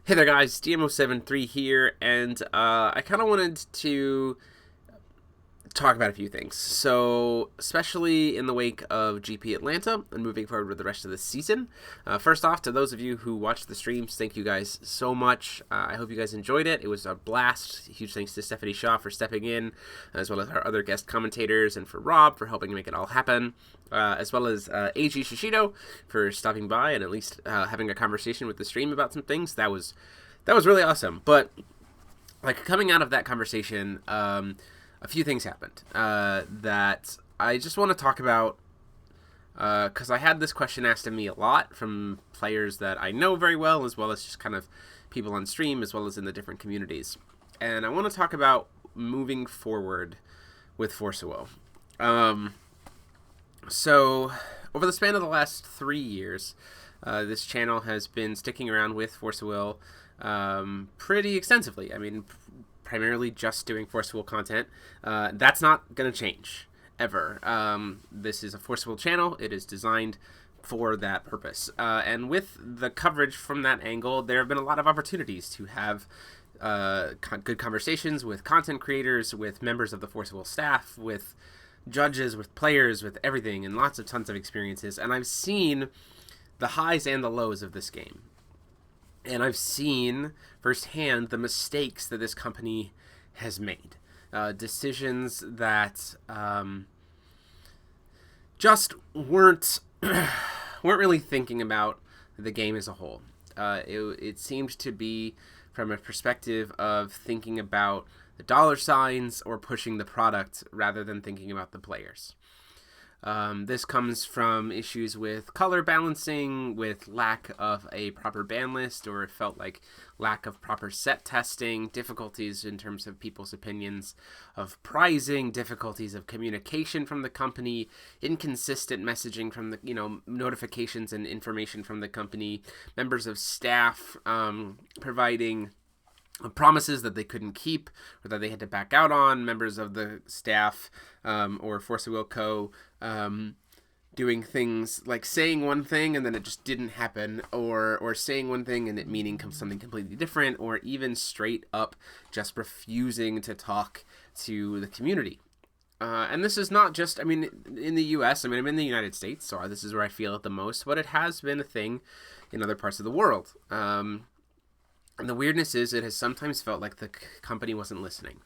Hey there, guys. DMO73 here, and I kind of wanted to talk about a few things. So, especially in the wake of GP Atlanta and moving forward with the rest of the season. First off, to those of you who watched the streams, thank you guys so much. I hope you guys enjoyed it. It was a blast. Huge thanks to Stephanie Shaw for stepping in, as well as our other guest commentators, and for Rob for helping make it all happen. As well as AG Shishido for stopping by and at least having a conversation with the stream about some things. That was really awesome. But like coming out of that conversation, a few things happened that I just want to talk about because I had this question asked of me a lot from players that I know very well, as well as just kind of people on stream, as well as in the different communities. And I want to talk about moving forward with Force of Will. So, over the span of the last 3 years, this channel has been sticking around with Force of Will pretty extensively. I mean, primarily just doing Force of Will content. That's not going to change, ever. This is a Force of Will channel. It is designed for that purpose. And with the coverage from that angle, there have been a lot of opportunities to have good conversations with content creators, with members of the Force of Will staff, with judges, with players, with everything, and tons of experiences. And I've seen the highs and the lows of this game. And I've seen firsthand the mistakes that this company has made. Decisions that just weren't really thinking about the game as a whole. It seemed to be from a perspective of thinking about the dollar signs or pushing the product rather than thinking about the players. This comes from issues with color balancing, with lack of a proper ban list, or it felt like lack of proper set testing, difficulties in terms of people's opinions of pricing, difficulties of communication from the company, inconsistent messaging from the, notifications and information from the company, members of staff providing promises that they couldn't keep or that they had to back out on, members of the staff or Force of Will Co. Doing things like saying one thing and then it just didn't happen, or saying one thing and it meaning something completely different, or even straight up just refusing to talk to the community. And this is not just, in the US, I'm in the United States, so this is where I feel it the most, but it has been a thing in other parts of the world. And the weirdness is, it has sometimes felt like the company wasn't listening.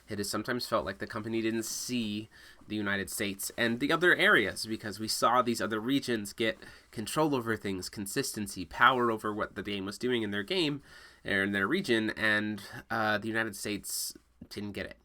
It has sometimes felt like the company didn't see the United States and the other areas, because we saw these other regions get control over things, consistency, power over what the game was doing in their game or in their region, and the United States didn't get it.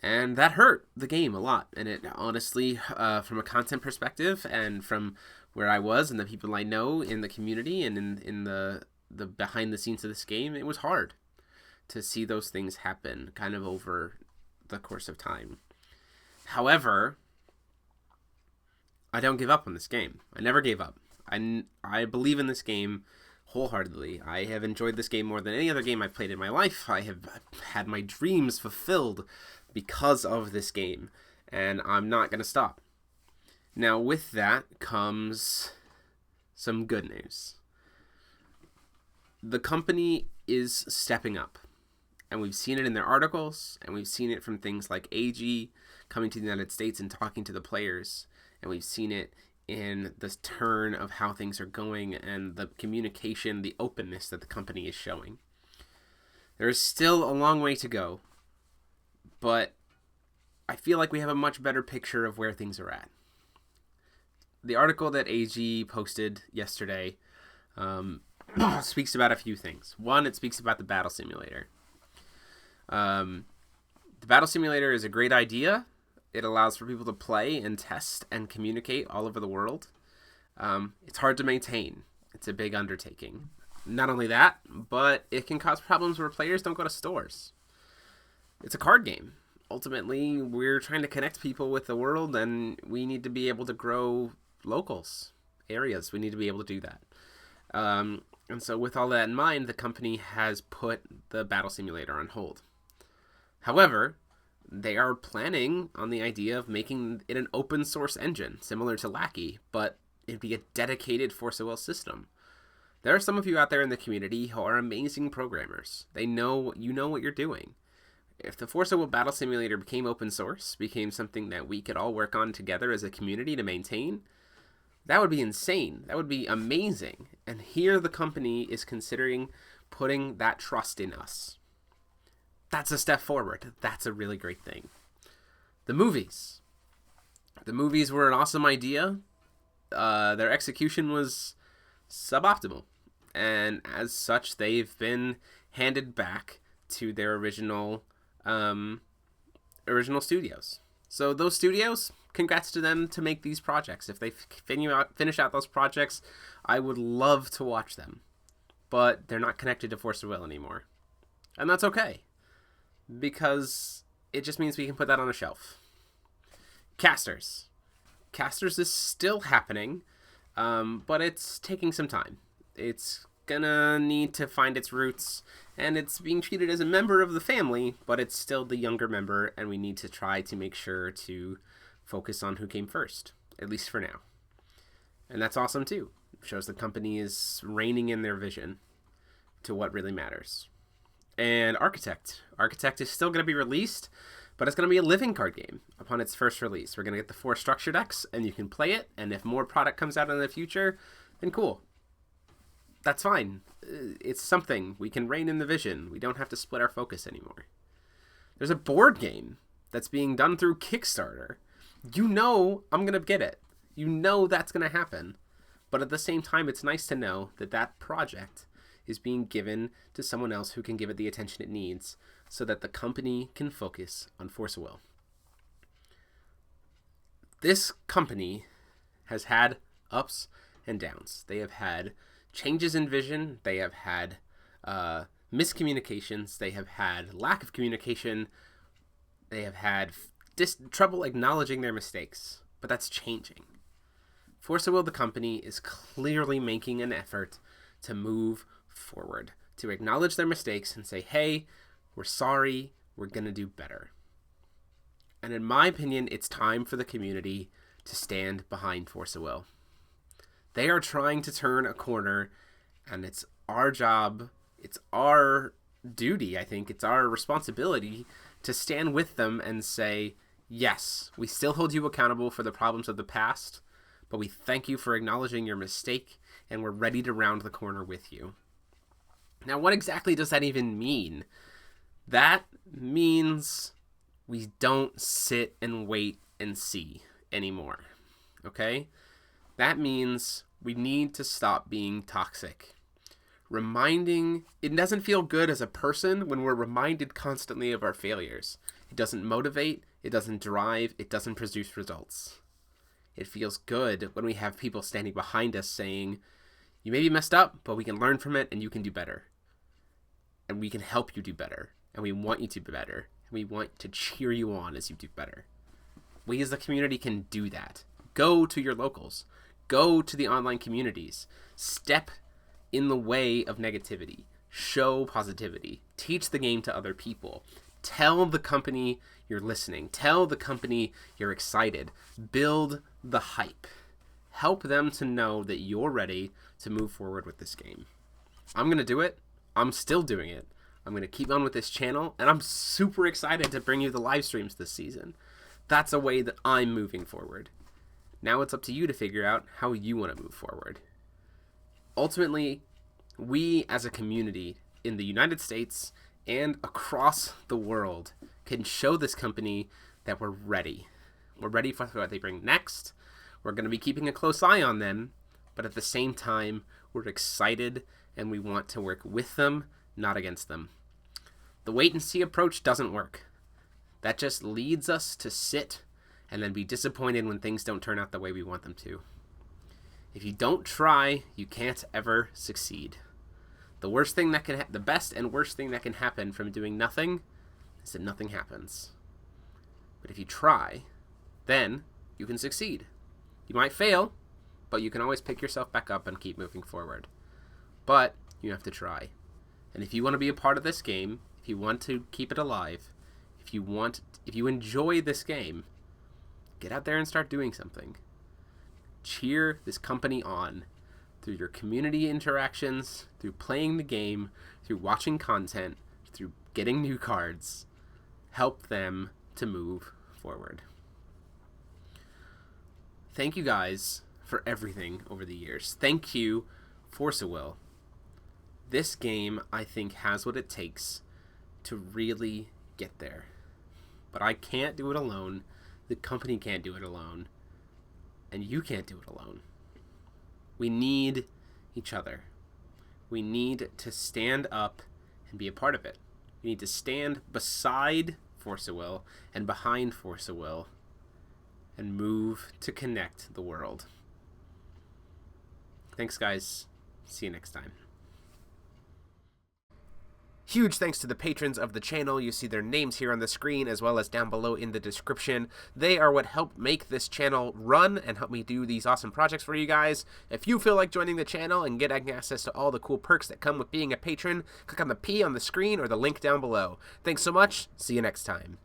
And that hurt the game a lot. And it honestly, from a content perspective and from where I was and the people I know in the community and in the behind the scenes of this game, it was hard to see those things happen kind of over the course of time. However, I don't give up on this game. I never gave up. I believe in this game wholeheartedly. I have enjoyed this game more than any other game I've played in my life. I have had my dreams fulfilled because of this game, and I'm not going to stop. Now, with that comes some good news. The company is stepping up, and we've seen it in their articles, and we've seen it from things like AG coming to the United States and talking to the players, and we've seen it in the turn of how things are going and the communication, the openness that the company is showing. There is still a long way to go, but I feel like we have a much better picture of where things are at. The article that AG posted yesterday speaks about a few things. One, it speaks about the battle simulator. The battle simulator is a great idea. It allows for people to play and test and communicate all over the world. It's hard to maintain. It's a big undertaking. Not only that, but it can cause problems where players don't go to stores. It's a card game. Ultimately, we're trying to connect people with the world, and we need to be able to grow locals, areas. We need to be able to do that. And so with all that in mind, the company has put the battle simulator on hold. However, they are planning on the idea of making it an open source engine, similar to Lackey, but it'd be a dedicated Force of Will system. There are some of you out there in the community who are amazing programmers. They know you know what you're doing. If the Forza Will Battle Simulator became open source, became something that we could all work on together as a community to maintain, that would be insane. That would be amazing. And here the company is considering putting that trust in us. That's a step forward. That's a really great thing. The movies. The movies were an awesome idea. Their execution was suboptimal. And as such, they've been handed back to their original studios. So those studios, congrats to them to make these projects. If they finish out those projects, I would love to watch them. But they're not connected to Forza Will anymore. And that's okay, because it just means we can put that on a shelf. Casters. Casters is still happening, but it's taking some time. It's gonna need to find its roots, and it's being treated as a member of the family, but it's still the younger member, and we need to try to make sure to focus on who came first, at least for now. And that's awesome too. It shows the company is reining in their vision to what really matters. And Architect. Architect is still going to be released, but it's going to be a living card game upon its first release. We're going to get the 4 structure decks, and you can play it, and if more product comes out in the future, then cool. That's fine. It's something. We can rein in the vision. We don't have to split our focus anymore. There's a board game that's being done through Kickstarter. You know I'm going to get it. You know that's going to happen. But at the same time, it's nice to know that that project is being given to someone else who can give it the attention it needs so that the company can focus on Forza Will. This company has had ups and downs. They have had changes in vision. They have had miscommunications. They have had lack of communication. They have had trouble acknowledging their mistakes. But that's changing. Forza Will, the company, is clearly making an effort to move forward, to acknowledge their mistakes and say, hey, we're sorry, we're going to do better. And in my opinion, it's time for the community to stand behind Forza Will. They are trying to turn a corner, and it's our job, it's our duty, I think, it's our responsibility to stand with them and say, yes, we still hold you accountable for the problems of the past, but we thank you for acknowledging your mistake, and we're ready to round the corner with you. Now, what exactly does that even mean? That means we don't sit and wait and see anymore, okay? That means we need to stop being toxic. It doesn't feel good as a person when we're reminded constantly of our failures. It doesn't motivate, it doesn't drive, it doesn't produce results. It feels good when we have people standing behind us saying, you may be messed up, but we can learn from it and you can do better. And we can help you do better. And we want you to be better. And we want to cheer you on as you do better. We as the community can do that. Go to your locals. Go to the online communities. Step in the way of negativity. Show positivity. Teach the game to other people. Tell the company you're listening. Tell the company you're excited. Build the hype. Help them to know that you're ready to move forward with this game. I'm going to do it. I'm still doing it. I'm going to keep on with this channel, and I'm super excited to bring you the live streams this season. That's a way that I'm moving forward. Now it's up to you to figure out how you want to move forward. Ultimately, we as a community in the United States and across the world can show this company that we're ready. We're ready for what they bring next. We're going to be keeping a close eye on them, but at the same time, we're excited and we want to work with them, not against them. The wait and see approach doesn't work. That just leads us to sit and then be disappointed when things don't turn out the way we want them to. If you don't try, you can't ever succeed. The best and worst thing that can happen from doing nothing is that nothing happens. But if you try, then you can succeed. You might fail, but you can always pick yourself back up and keep moving forward. But you have to try. And if you want to be a part of this game, if you want to keep it alive, if you enjoy this game, get out there and start doing something. Cheer this company on through your community interactions, through playing the game, through watching content, through getting new cards. Help them to move forward. Thank you guys for everything over the years. Thank you, Force of Will. This game, I think, has what it takes to really get there. But I can't do it alone. The company can't do it alone. And you can't do it alone. We need each other. We need to stand up and be a part of it. We need to stand beside Force of Will and behind Force of Will and move to connect the world. Thanks, guys. See you next time. Huge thanks to the patrons of the channel. You see their names here on the screen as well as down below in the description. They are what help make this channel run and help me do these awesome projects for you guys. If you feel like joining the channel and getting access to all the cool perks that come with being a patron, click on the P on the screen or the link down below. Thanks so much. See you next time.